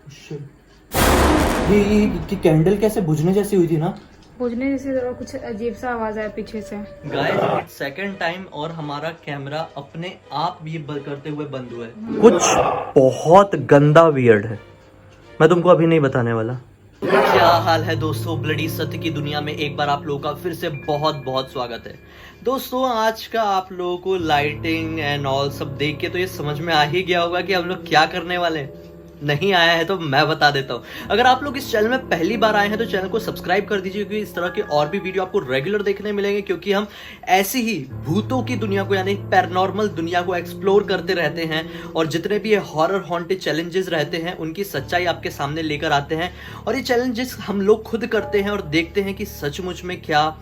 ये कैंडल कैसे बुझने जैसी हुई थी ना? बुझने जैसे कुछ अजीब सा आवाज आया पीछे से। गाइस सेकंड टाइम और हमारा कैमरा अपने आप भी बंद करते हुए बंद हुआ है। कुछ बहुत गंदा वियर्ड है, मैं तुमको अभी नहीं बताने वाला। क्या हाल है दोस्तों, ब्लडी सत्य की दुनिया में एक बार आप लोगों का फिर से बहुत बहुत स्वागत है। दोस्तों आज का आप लोगों को लाइटिंग एंड ऑल सब देख के तो ये समझ में आ ही गया होगा कि हम लोग क्या करने वाले हैं। नहीं आया है तो मैं बता देता हूँ। अगर आप लोग इस चैनल में पहली बार आए हैं तो चैनल को सब्सक्राइब कर दीजिए, क्योंकि इस तरह के और भी वीडियो आपको रेगुलर देखने मिलेंगे, क्योंकि हम ऐसी ही भूतों की दुनिया को यानी पैरानॉर्मल दुनिया को एक्सप्लोर करते रहते हैं और जितने भी ये हॉरर हॉन्टेड चैलेंजेस रहते हैं उनकी सच्चाई आपके सामने लेकर आते हैं। और ये चैलेंजेस हम लोग खुद करते हैं और देखते हैं कि सचमुच में क्या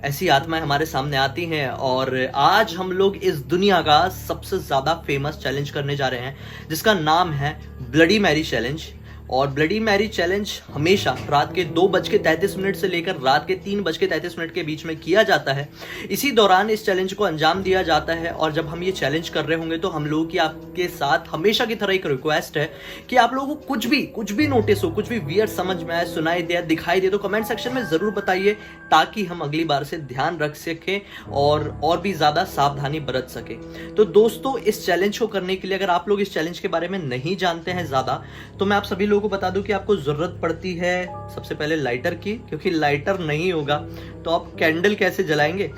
ऐसी आत्माएं हमारे सामने आती हैं। और आज हम लोग इस दुनिया का सबसे ज्यादा फेमस चैलेंज करने जा रहे हैं, जिसका नाम है ब्लडी मैरी चैलेंज। और ब्लडी मैरी चैलेंज हमेशा रात के 2:33 से लेकर रात के 3:33 के बीच में किया जाता है। इसी दौरान इस चैलेंज को अंजाम दिया जाता है। और जब हम ये चैलेंज कर रहे होंगे तो हम लोगों की आपके साथ हमेशा की तरह एक रिक्वेस्ट है कि आप लोगों को कुछ भी नोटिस हो, कुछ भी वियर्ड समझ में आए, सुनाई दे, दिखाई दे तो कमेंट सेक्शन में जरूर बताइए, ताकि हम अगली बार से ध्यान रख सकें और भी ज्यादा सावधानी बरत सके। तो दोस्तों इस चैलेंज को करने के लिए अगर आप लोग इस चैलेंज के बारे में नहीं जानते हैं ज्यादा, तो मैं आप सभी को बता दूं कि आपको जरूरत पड़ती है सबसे पहले लाइटर की, क्योंकि लाइटर नहीं होगा तो आप कैंडल कैसे जलाएंगे।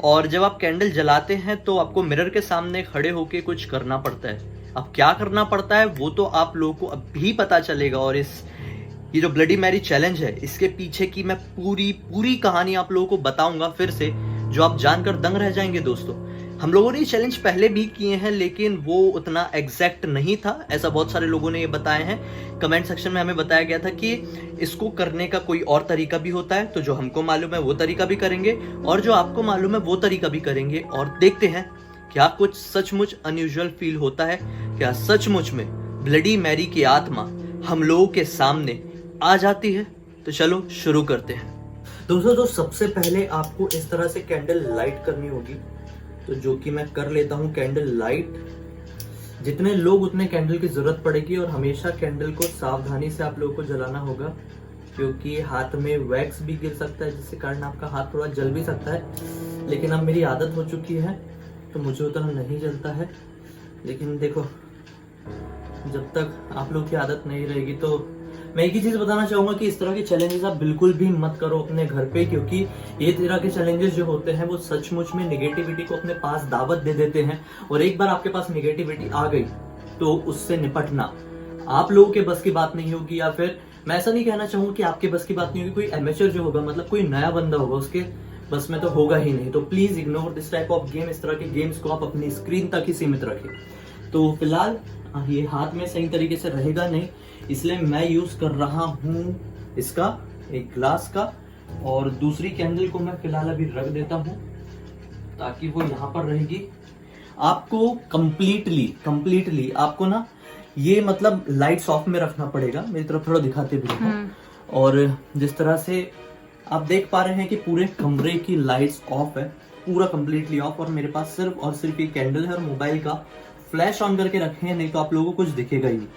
और जब आप कैंडल जलाते हैं तो आपको मिरर के सामने खड़े होकर कुछ करना पड़ता है। अब क्या करना पड़ता है वो तो आप लोगों को अभी पता चलेगा। और ये जो ब्लडी मैरी चैलेंज है इसके पीछे की मैं पूरी कहानी आप लोगों को बताऊंगा फिर से, जो आप जानकर दंग रह जाएंगे। दोस्तों हम लोगों ने ये चैलेंज पहले भी किए हैं, लेकिन वो उतना एग्जैक्ट नहीं था, ऐसा बहुत सारे लोगों ने ये बताए हैं। कमेंट सेक्शन में हमें बताया गया था कि इसको करने का कोई और तरीका भी होता है, तो जो हमको मालूम है वो तरीका भी करेंगे और जो आपको मालूम है वो तरीका भी करेंगे। और देखते हैं क्या कुछ सचमुच अनयूजुअल फील होता है, क्या सचमुच में ब्लडी मैरी की आत्मा हम लोगों के सामने आ जाती है। तो चलो शुरू करते हैं। दोस्तों तो सबसे पहले आपको इस तरह से कैंडल लाइट करनी होगी, तो जो कि मैं कर लेता हूँ कैंडल लाइट। जितने लोग उतने कैंडल की जरूरत पड़ेगी और हमेशा कैंडल को सावधानी से आप लोगों को जलाना होगा, क्योंकि हाथ में वैक्स भी गिर सकता है, जिसके कारण आपका हाथ थोड़ा जल भी सकता है। लेकिन अब मेरी आदत हो चुकी है तो मुझे उतना नहीं जलता है। लेकिन देखो, जब तक आप लोग की आदत नहीं रहेगी तो मैं एक ही चीज बताना चाहूंगा कि इस तरह के चैलेंजेस आप बिल्कुल भी मत करो अपने घर पे, क्योंकि ये तरह के चैलेंजेस जो होते हैं वो सचमुच में निगेटिविटी को अपने पास दावत दे देते हैं। और एक बार आपके पास निगेटिविटी आ गई तो उससे निपटना आप लोगों के बस की बात नहीं होगी। या फिर मैं ऐसा नहीं कहना चाहूंगा कि आपके बस की बात नहीं होगी, कोई एमेचर जो होगा, मतलब कोई नया बंदा होगा, उसके बस में तो होगा ही नहीं। तो please ignore this type of game. इस तरह के गेम्स को आप अपनी स्क्रीन तक ही सीमित रखें। तो फिलहाल ये हाथ में सही तरीके से रहेगा नहीं, इसलिए मैं यूज कर रहा हूं इसका एक ग्लास का। और दूसरी कैंडल को मैं फिलहाल अभी रख देता हूं ताकि वो यहां पर रहेगी। आपको कंप्लीटली आपको ना ये मतलब लाइट्स ऑफ में रखना पड़ेगा। मेरी तरफ थोड़ा दिखाते भी देखो। और जिस तरह से आप देख पा रहे हैं कि पूरे कमरे की लाइट्स ऑफ है, पूरा कंप्लीटली ऑफ। और मेरे पास सिर्फ और सिर्फ ये कैंडल है और मोबाइल का फ्लैश ऑन करके रखे हैं, नहीं तो आप लोगों को कुछ दिखेगा ही नहीं।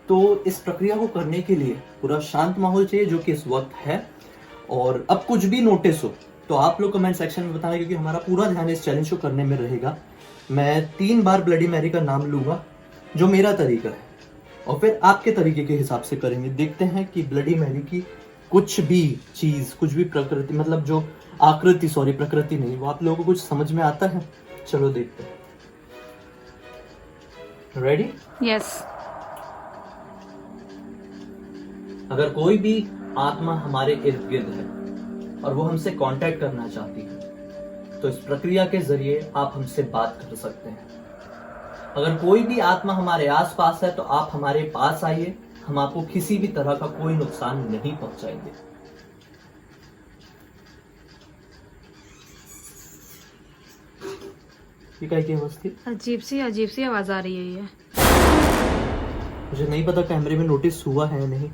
तो इस प्रक्रिया को करने के लिए पूरा शांत माहौल चाहिए, जो कि इस वक्त है। और अब कुछ भी नोटिस हो तो आप लोग कमेंट सेक्शन में बताएं, क्योंकि हमारा पूरा ध्यान इस चैलेंज को करने में रहेगा। मैं 3 बार ब्लडी मैरी का नाम लूंगा, जो मेरा तरीका है, और फिर आपके तरीके के हिसाब से करेंगे। देखते हैं कि ब्लडी मैरी की कुछ भी चीज, कुछ भी प्रकृति, मतलब जो आकृति, सॉरी प्रकृति नहीं, वो आप लोगों को कुछ समझ में आता है। चलो देखते हैं। रेडी? यस। अगर कोई भी आत्मा हमारे इर्द गिर्द है और वो हमसे कांटेक्ट करना चाहती है तो इस प्रक्रिया के जरिए आप हमसे बात कर सकते हैं। अगर कोई भी आत्मा हमारे आसपास है तो आप हमारे पास आइए, हम आपको किसी भी तरह का कोई नुकसान नहीं पहुंचाएंगे। ये क्या की आवाज थी? अजीब सी आवाज आ रही है ये। मुझे नहीं पता कैमरे में नोटिस हुआ है नहीं।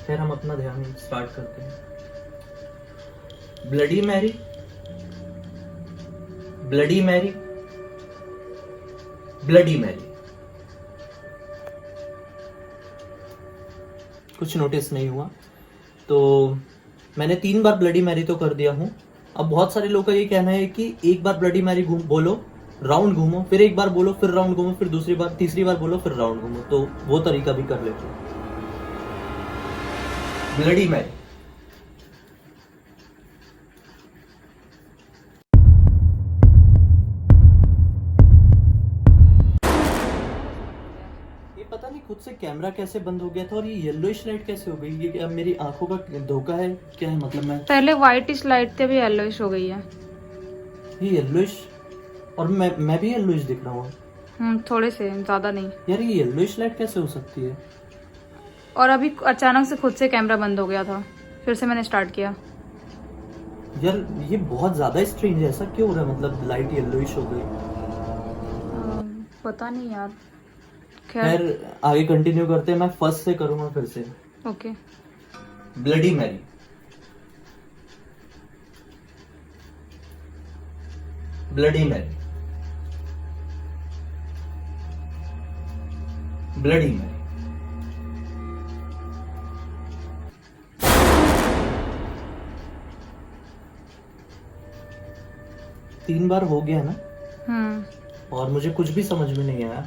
फिर हम अपना ध्यान स्टार्ट करते हैं। Bloody Mary, bloody Mary, bloody Mary. कुछ नोटिस नहीं हुआ। तो मैंने 3 बार ब्लडी मैरी तो कर दिया हूँ। अब बहुत सारे लोगों का ये कहना है कि एक बार ब्लडी मैरी बोलो, राउंड घूमो, फिर एक बार बोलो, फिर राउंड घूमो, फिर दूसरी बार, तीसरी बार बोलो, फिर राउंड घूमो। तो वो तरीका भी कर लेते हो। Bloody Mary. ये पता नहीं खुद से कैमरा कैसे बंद हो गया था और ये येलोइश लाइट कैसे हो गई। ये क्या मेरी आंखों का धोखा है, क्या है मतलब? मैं पहले व्हाइटिश लाइट थी, अभी येलोइश हो गई है। ये येलोइश, और मैं भी येलोइश दिख रहा हूँ। थोड़े से, ज्यादा नहीं। यार ये येलोइश लाइट कैसे हो सकती है? और अभी अचानक से खुद से कैमरा बंद हो गया था, फिर से मैंने स्टार्ट किया। यार ये बहुत ज्यादा स्ट्रेंज है, ऐसा क्यों हो रहा है? मतलब लाइट येलोइश हो गई। पता नहीं यार। खैर आगे कंटिन्यू करते हैं। मैं फर्स्ट से करूंगा फिर से। Okay. Bloody Mary. Bloody Mary. Bloody Mary. तीन बार हो गया ना, और मुझे कुछ भी समझ में नहीं आया।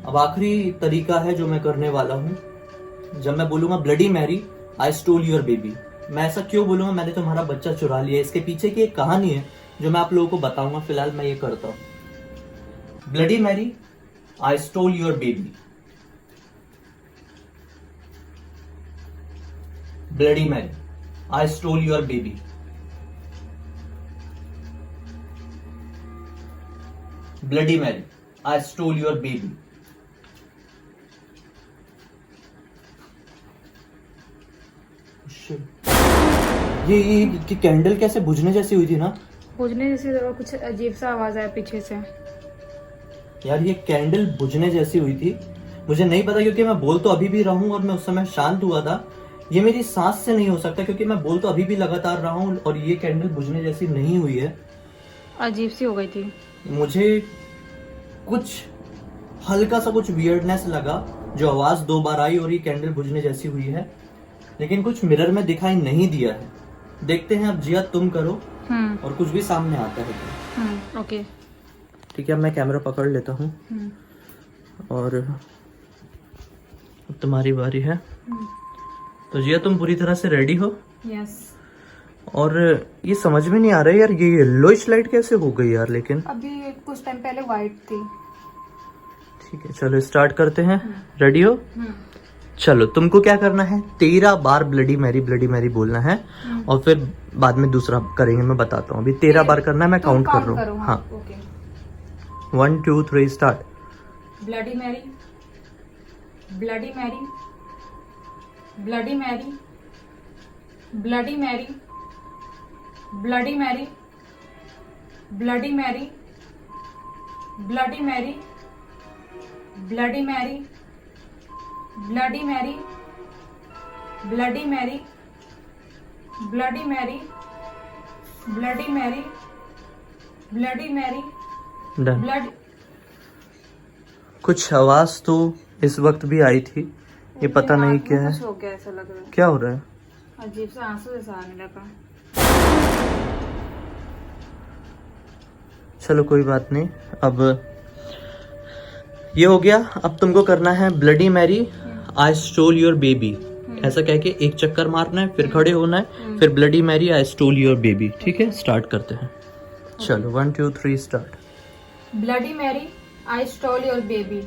अब आखिरी तरीका है जो मैं करने वाला हूँ। जब मैं बोलूंगा bloody Mary, I stole your baby, मैं ऐसा क्यों बोलूंगा? मैंने तुम्हारा बच्चा चुरा लिया। इसके पीछे की एक कहानी है जो मैं आप लोगों को बताऊंगा। फिलहाल मैं ये करता हूँ। Bloody Mary, I stole your baby. Bloody Mary, I stole your baby. Bloody Mary, I stole your baby. ये कैंडल कैसे बुझने जैसी हुई थी ना? बुझने जैसी कुछ अजीब सा आवाज आया पीछे से। यार ये कैंडल बुझने जैसी हुई थी। मुझे नहीं पता क्योंकि मैं बोल तो अभी भी रहा हूँ और मैं उस समय शांत हुआ था। ये मेरी सांस से नहीं हो सकता क्योंकि मैं बोल तो अभी भी लगातार रहा हूँ और ये कैंडल बुझने जैसी नहीं हुई है। अजीब सी हो गई थी। मुझे कुछ हल्का सा कुछ वियर्डनेस लगा, जो आवाज 2 बार आई और ये कैंडल बुझने जैसी हुई है, लेकिन कुछ मिरर में दिखाई नहीं दिया है। देखते हैं अब जिया, तुम करो और कुछ भी सामने आता है तो। ओके ठीक है, मैं कैमरा पकड़ लेता हूँ और अब तुम्हारी बारी है। तो जिया तुम पूरी तरह से रेडी हो? यस। और ये समझ में नहीं आ रहा है यार, ये येलोइश लाइट कैसे हो गई यार? लेकिन अभी कुछ टाइम पहले व्हाइट थी। ठीक है चलो स्टार्ट करते हैं। रेडी हो? चलो तुमको क्या करना है, 13 बार ब्लडी मैरी बोलना है और फिर बाद में दूसरा करेंगे, मैं बताता हूँ। अभी 13 बार करना है, मैं काउंट कर रहा हूँ। हाँ 1 2 3 start. Bloody Mary, bloody Mary, bloody Mary, bloody Mary, bloody Mary, bloody Mary, bloody Mary, bloody Mary, bloody Mary, bloody Mary, bloody Mary, bloody Mary, bloody Mary, done. Blood. कुछ आवाज तो इस वक्त भी आई थी, ये पता नहीं क्या है। कुछ हो गया ऐसा लग रहा है। क्या हो रहा है? अजीब सा आंसू जैसा आने लगा। चलो कोई बात नहीं, अब ये हो गया। अब तुमको करना है bloody Mary, I stole your baby, ऐसा कह के एक चक्कर मारना है, फिर खड़े होना है, फिर bloody Mary, I stole your baby. ठीक है, स्टार्ट करते हैं। चलो 1 2 3 start. Bloody Mary, I stole your baby.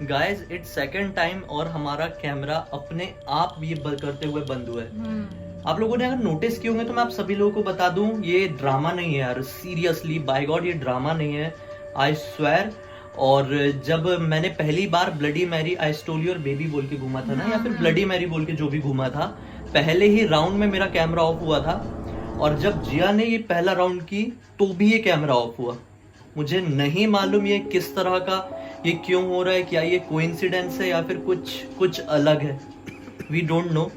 Guys it's second time और हमारा कैमरा अपने आप ये करते हुए बंद हुआ है। आप लोगों ने अगर नोटिस किए होंगे तो मैं आप सभी लोगों को बता दूं, ये ड्रामा नहीं है यार, सीरियसली बाय गॉड ये ड्रामा नहीं है, आई स्वेयर। और जब मैंने पहली बार bloody Mary I stole your baby बोल के घूमा था ना, या फिर ब्लडी मैरी बोल के जो भी घूमा था, पहले ही राउंड में मेरा कैमरा ऑफ हुआ था। और जब जिया ने ये पहला राउंड की तो भी ये कैमरा ऑफ हुआ। मुझे नहीं मालूम ये किस तरह का, ये क्यों हो रहा है, क्या ये कोइंसिडेंस है या फिर कुछ अलग है, वी डोंट नो।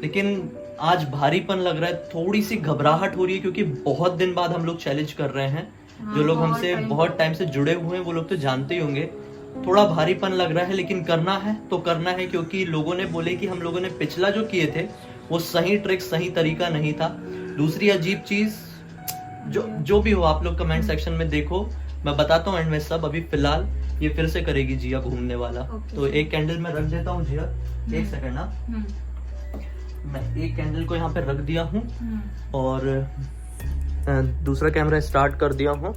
लेकिन आज भारीपन लग रहा है, थोड़ी सी घबराहट हो रही है क्योंकि बहुत दिन बाद हम लोग चैलेंज कर रहे हैं। जो लोग हमसे बहुत टाइम से जुड़े हुए हैं वो लोग तो जानते ही होंगे थोड़ा भारीपन लग रहा है, लेकिन करना है तो करना है, क्योंकि लोगों ने बोले कि हम लोगों ने पिछला जो किए थे वो सही ट्रिक सही तरीका नहीं था। दूसरी अजीब चीज जो भी हो आप लोग कमेंट सेक्शन में देखो, मैं बताता हूँ एंड में सब। अभी फिलहाल ये फिर से करेगी जिया घूमने वाला। तो एक कैंडल मैं रख देता हूँ जिया, एक सेकंड ना, मैं एक कैंडल को यहाँ पे रख दिया हूँ और दूसरा कैमरा स्टार्ट कर दिया हूँ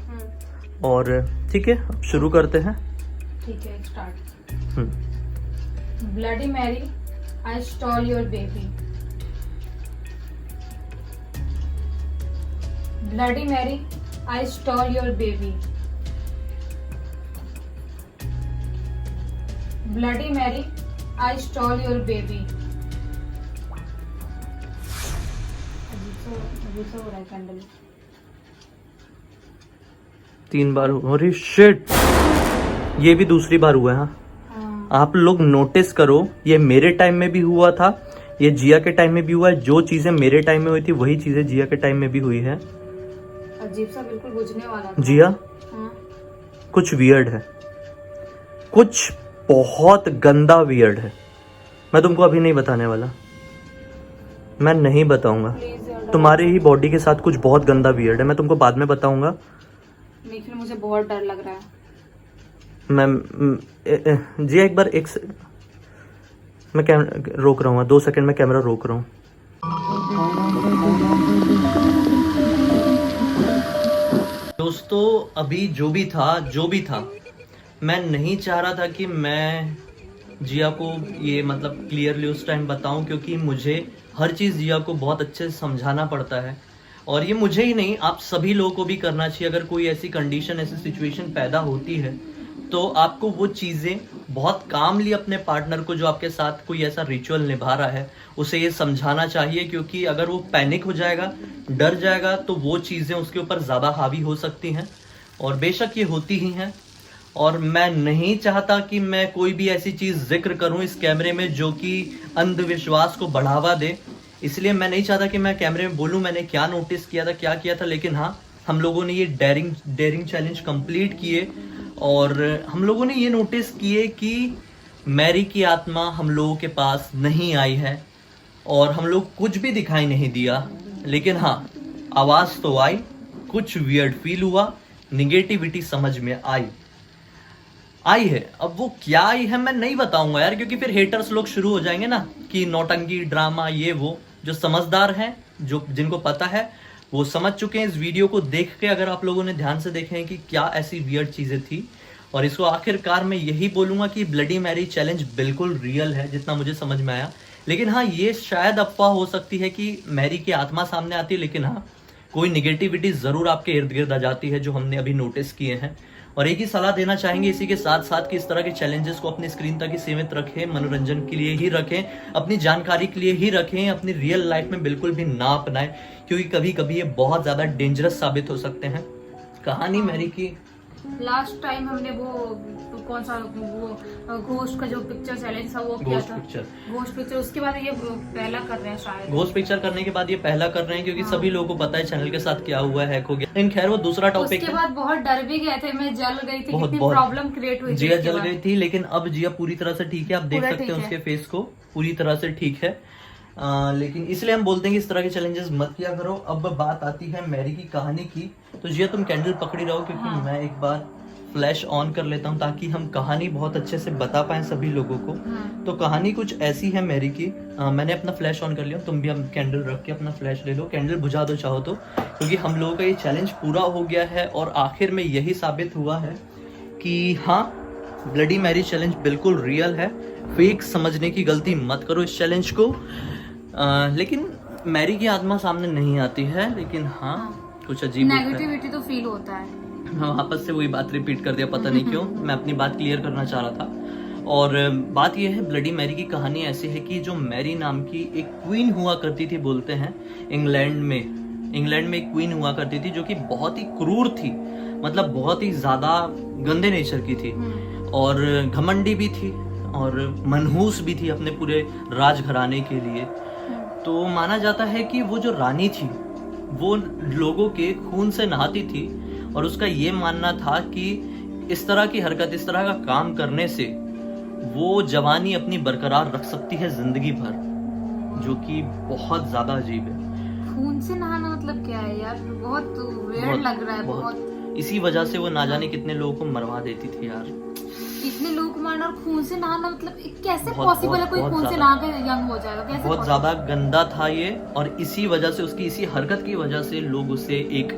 और ठीक है अब शुरू करते हैं। ठीक है, start. Bloody Mary I stole your baby. Bloody Mary I stole your baby. Bloody Mary I stole your baby. अजीब सा हो रहा है कैंडल। 3 बार अरे शिट, ये भी दूसरी बार हुआ है। हाँ, आप लोग नोटिस करो, ये मेरे टाइम में भी हुआ था, ये जिया के टाइम में भी हुआ है। जो चीजें मेरे टाइम में हुई थी वही चीजें जिया के टाइम में भी हुई है। अजीब सा बिल्कुल बुझने वाला था। जिया हाँ। कुछ वियर्ड है, कुछ बहुत गंदा वियर्ड है। मैं तुमको अभी नहीं बताने वाला, मैं नहीं बताऊंगा। तुम्हारी ही बॉडी के साथ कुछ बहुत गंदा वियर्ड है, मैं तुमको बाद में बताऊंगा। निखिल मुझे बहुत डर लग रहा है। मैं जी एक बार मैं कैमरा रोक रहा हूँ, 2 सेकंड में कैमरा रोक रहा हूँ। दोस्तों अभी जो भी था मैं नहीं चाह रहा था कि मैं जिया को ये मतलब क्लियरली उस टाइम बताऊं, क्योंकि मुझे हर चीज़ जिया को बहुत अच्छे से समझाना पड़ता है। और ये मुझे ही नहीं, आप सभी लोगों को भी करना चाहिए। अगर कोई ऐसी कंडीशन ऐसी सिचुएशन पैदा होती है तो आपको वो चीज़ें बहुत कामली अपने पार्टनर को, जो आपके साथ कोई ऐसा रिचुअल निभा रहा है, उसे ये समझाना चाहिए। क्योंकि अगर वो पैनिक हो जाएगा, डर जाएगा, तो वो चीज़ें उसके ऊपर ज़्यादा हावी हो सकती हैं और बेशक ये होती ही हैं। और मैं नहीं चाहता कि मैं कोई भी ऐसी चीज़ जिक्र करूं इस कैमरे में जो कि अंधविश्वास को बढ़ावा दे। इसलिए मैं नहीं चाहता कि मैं कैमरे में बोलूं मैंने क्या नोटिस किया था, क्या किया था। लेकिन हाँ, हम लोगों ने ये डेयरिंग चैलेंज कंप्लीट किए और हम लोगों ने ये नोटिस किए कि मैरी की आत्मा हम लोगों के पास नहीं आई है और हम लोग कुछ भी दिखाई नहीं दिया। लेकिन हाँ, आवाज़ तो आई, कुछ वियर्ड फील हुआ, निगेटिविटी समझ में आई है। अब वो क्या आई है मैं नहीं बताऊंगा यार, क्योंकि फिर हेटर्स लोग शुरू हो जाएंगे ना कि नौटंकी ड्रामा ये वो। जो समझदार हैं, जो जिनको पता है, वो समझ चुके हैं। इस वीडियो को देख के अगर आप लोगों ने ध्यान से देखे हैं कि क्या ऐसी वियर्ड चीजें थी। और इसको आखिरकार मैं यही बोलूंगा कि ब्लडी मैरी चैलेंज बिल्कुल रियल है जितना मुझे समझ में आया। लेकिन हाँ, ये शायद अफवाह हो सकती है कि मैरी की आत्मा सामने आती है, लेकिन हाँ, कोई निगेटिविटी जरूर आपके इर्द गिर्द आ जाती है, जो हमने अभी नोटिस किए हैं। और एक ही सलाह देना चाहेंगे इसी के साथ साथ कि इस तरह के चैलेंजेस को अपनी स्क्रीन तक ही सीमित रखें, मनोरंजन के लिए ही रखें, अपनी जानकारी के लिए ही रखें, अपनी रियल लाइफ में बिल्कुल भी ना अपनाएं, क्योंकि कभी कभी ये बहुत ज़्यादा डेंजरस साबित हो सकते हैं। कहानी मैरी की लास्ट टाइम हमने वो कौन सा वो घोस्ट का जो पिक्चर चैलेंज था वो किया था। घोस्ट पिक्चर, उसके बाद ये पहला कर रहे हैं शायद। घोस्ट पिक्चर करने के बाद ये पहला कर रहे हैं, क्योंकि सभी लोगों को पता है चैनल के साथ क्या हुआ, हैक हो गया। लेकिन खैर वो दूसरा टॉपिक है। उसके बाद बहुत डर भी गए थे, मैं जल गई थी, कितनी प्रॉब्लम क्रिएट हुई थी। जिया जल गई थी, लेकिन अब जिया पूरी तरह से ठीक है। आप देख सकते हैं उसके फेस को, पूरी तरह से ठीक है। लेकिन इसलिए हम बोलते हैं कि इस तरह के चैलेंजेस मत किया करो। अब बात आती है मैरी की कहानी की। तो जिया तुम कैंडल पकड़ी रहो, क्योंकि मैं एक बार फ्लैश ऑन कर लेता हूँ ताकि हम कहानी बहुत अच्छे से बता पाएं सभी लोगों को। तो कहानी कुछ ऐसी है मैरी की। मैंने अपना फ्लैश ऑन कर लिया, तुम भी हम कैंडल रख के अपना फ्लैश ले लो, कैंडल बुझा दो चाहो तो, क्योंकि हम लोगों का ये चैलेंज पूरा हो गया है और आखिर में यही साबित हुआ है कि हाँ, ब्लडी मैरी चैलेंज बिल्कुल रियल है। फेक समझने की गलती मत करो इस चैलेंज को। लेकिन मैरी की आत्मा सामने नहीं आती है, लेकिन हाँ, कुछ अजीब नेगेटिविटी तो फील होता है। हाँ, वापस से वही बात रिपीट कर दिया, पता नहीं क्यों। मैं अपनी बात क्लियर करना चाह रहा था। और बात यह है, ब्लडी मैरी की कहानी ऐसी है कि जो मैरी नाम की एक क्वीन हुआ करती थी, बोलते हैं इंग्लैंड में एक क्वीन हुआ करती थी जो कि बहुत ही क्रूर थी, मतलब बहुत ही ज्यादा गंदे नेचर की थी और घमंडी भी थी और मनहूस भी थी अपने पूरे राजघराने के लिए। तो माना जाता है कि वो जो रानी थी वो लोगों के खून से नहाती थी और उसका ये मानना था कि इस तरह की हरकत, इस तरह का काम करने से वो जवानी अपनी बरकरार रख सकती है जिंदगी भर, जो कि बहुत ज्यादा अजीब है। खून से नहाना मतलब क्या है यार, बहुत वेird लग रहा है बहुत। इसी वजह से वो ना जाने कितने लोगों को मरवा देती थी यार। इतने लोगों को मारना और खून से नहाना, मतलब कैसे बहुत- पॉसिबल है बहुत- कोई बहुत खून से ज्यादा। नहा के यंग हो जाएगा, कैसे बहुत possible? ज्यादा गंदा था ये, और इसी वजह से, उसकी इसी हरकत की वजह से लोग उसे एक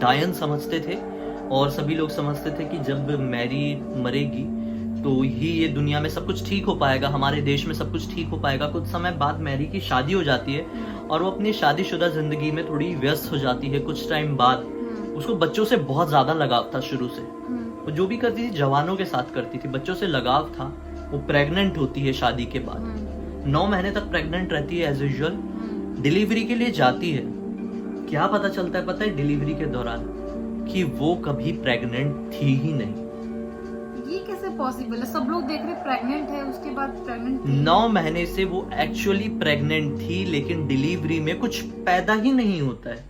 डायन समझते थे, और सभी लोग समझते थे कि जब मैरी मरेगी तो ही ये दुनिया में सब कुछ ठीक हो पाएगा, हमारे देश में सब कुछ ठीक हो पाएगा। कुछ समय बाद मैरी की शादी हो जाती है और वो अपनी शादीशुदा जिंदगी में थोड़ी व्यस्त हो जाती है। कुछ टाइम बाद उसको बच्चों से बहुत ज्यादा लगाव था शुरू से, वो जो भी करती थी जवानों के साथ करती थी, बच्चों से लगाव था। वो प्रेग्नेंट होती है शादी के बाद, 9 महीने तक प्रेग्नेंट रहती है एज यूजुअल, डिलीवरी के लिए जाती है। क्या पता चलता है पता है डिलीवरी के दौरान, कि वो कभी प्रेग्नेंट थी ही नहीं। ये कैसे पॉसिबल है? सब लोग देख रहे प्रेग्नेंट है, उसके बाद प्रेग्नेंट थी। 9 महीने से वो एक्चुअली प्रेग्नेंट थी, लेकिन डिलीवरी में कुछ पैदा ही नहीं होता है।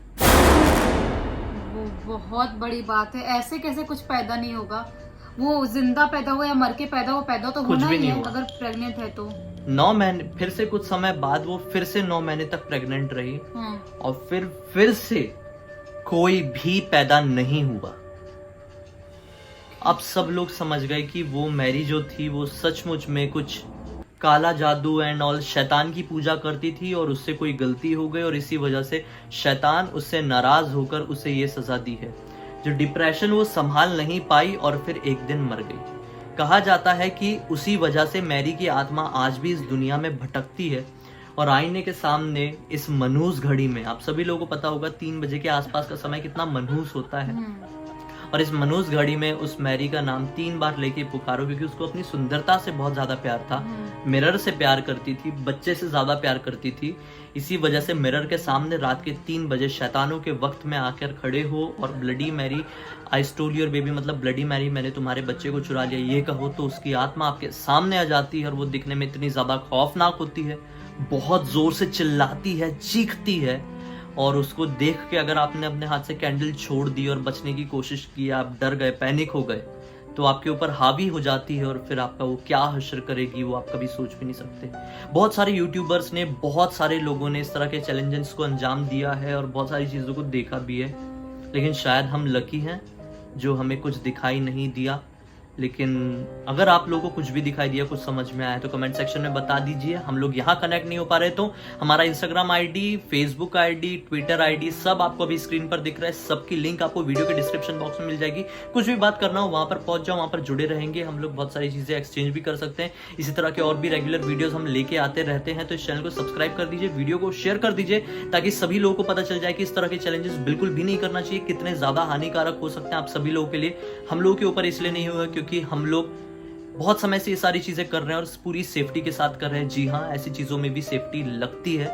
वो बहुत बड़ी बात है, ऐसे कैसे कुछ पैदा नहीं होगा? वो जिंदा पैदा हो या मर के पैदा हो, पैदा तो कुछ होना भी ही नहीं है हुआ। अगर प्रेग्नेंट है तो। 9 महीने, फिर से कुछ समय बाद वो फिर से 9 महीने तक प्रेग्नेंट रही, हाँ। और फिर से कोई भी पैदा नहीं हुआ। अब सब लोग समझ गए कि वो मैरी जो थी वो सचमुच में कुछ काला जादू एंड ऑल शैतान की पूजा करती थी, और उससे कोई गलती हो गई, और इसी वजह से शैतान उससे नाराज होकर उसे ये सजा दी है। जो डिप्रेशन वो संभाल नहीं पाई और फिर एक दिन मर गई। कहा जाता है कि उसी वजह से मैरी की आत्मा आज भी इस दुनिया में भटकती है, और आईने के सामने इस मनहूस घड़ी में, आप सभी लोगों को पता होगा 3 बजे के आसपास का समय कितना मनहूस होता है, और इस मनहूस घड़ी में उस मैरी का नाम 3 बार लेके पुकारो, क्योंकि उसको अपनी सुंदरता से बहुत ज्यादा प्यार था, मिरर से प्यार करती थी, बच्चे से ज्यादा प्यार करती थी। इसी वजह से मिरर के सामने रात के 3 बजे शैतानों के वक्त में आकर खड़े हो और bloody Mary, I stole your baby, मतलब ब्लडी मैरी, मैंने तुम्हारे बच्चे को चुरा लिया, ये कहो तो उसकी आत्मा आपके सामने आ जाती है। और वो दिखने में इतनी ज्यादा खौफनाक होती है, बहुत जोर से चिल्लाती है, चीखती है, और उसको देख के अगर आपने अपने हाथ से कैंडल छोड़ दी और बचने की कोशिश की, आप डर गए, पैनिक हो गए, तो आपके ऊपर हावी हो जाती है, और फिर आपका वो क्या हश्र करेगी वो आप कभी सोच भी नहीं सकते। बहुत सारे यूट्यूबर्स ने, बहुत सारे लोगों ने इस तरह के चैलेंजेस को अंजाम दिया है और बहुत सारी चीज़ों को देखा भी है, लेकिन शायद हम लकी हैं जो हमें कुछ दिखाई नहीं दिया। लेकिन अगर आप लोगों को कुछ भी दिखाई दिया, कुछ समझ में आया, तो कमेंट सेक्शन में बता दीजिए। हम लोग यहाँ कनेक्ट नहीं हो पा रहे तो हमारा Instagram ID, Facebook ID, Twitter ID सब आपको अभी स्क्रीन पर दिख रहा है, सबकी लिंक आपको वीडियो के डिस्क्रिप्शन बॉक्स में मिल जाएगी। कुछ भी बात करना हो वहां पर पहुंच जाओ, वहां पर जुड़े रहेंगे हम लोग, बहुत सारी चीजें एक्सचेंज भी कर सकते हैं। इसी तरह के और भी रेगुलर वीडियोस हम लेके आते रहते हैं, तो इस चैनल को सब्सक्राइब कर दीजिए, वीडियो को शेयर कर दीजिए, ताकि सभी लोगों को पता चल जाए कि इस तरह के चैलेंजेस बिल्कुल भी नहीं करना चाहिए, कितने ज्यादा हानिकारक हो सकते हैं आप सभी लोगों के लिए। हम लोगों के ऊपर इसलिए नहीं हुआ क्योंकि हम लोग बहुत समय से ये सारी चीजें कर रहे हैं और पूरी सेफ्टी के साथ कर रहे हैं। जी हाँ, ऐसी चीजों में भी सेफ्टी लगती है।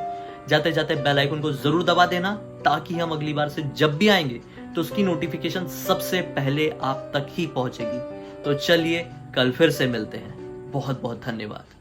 जाते जाते बेल आइकन को जरूर दबा देना, ताकि हम अगली बार से जब भी आएंगे तो उसकी नोटिफिकेशन सबसे पहले आप तक ही पहुंचेगी। तो चलिए कल फिर से मिलते हैं। बहुत बहुत धन्यवाद।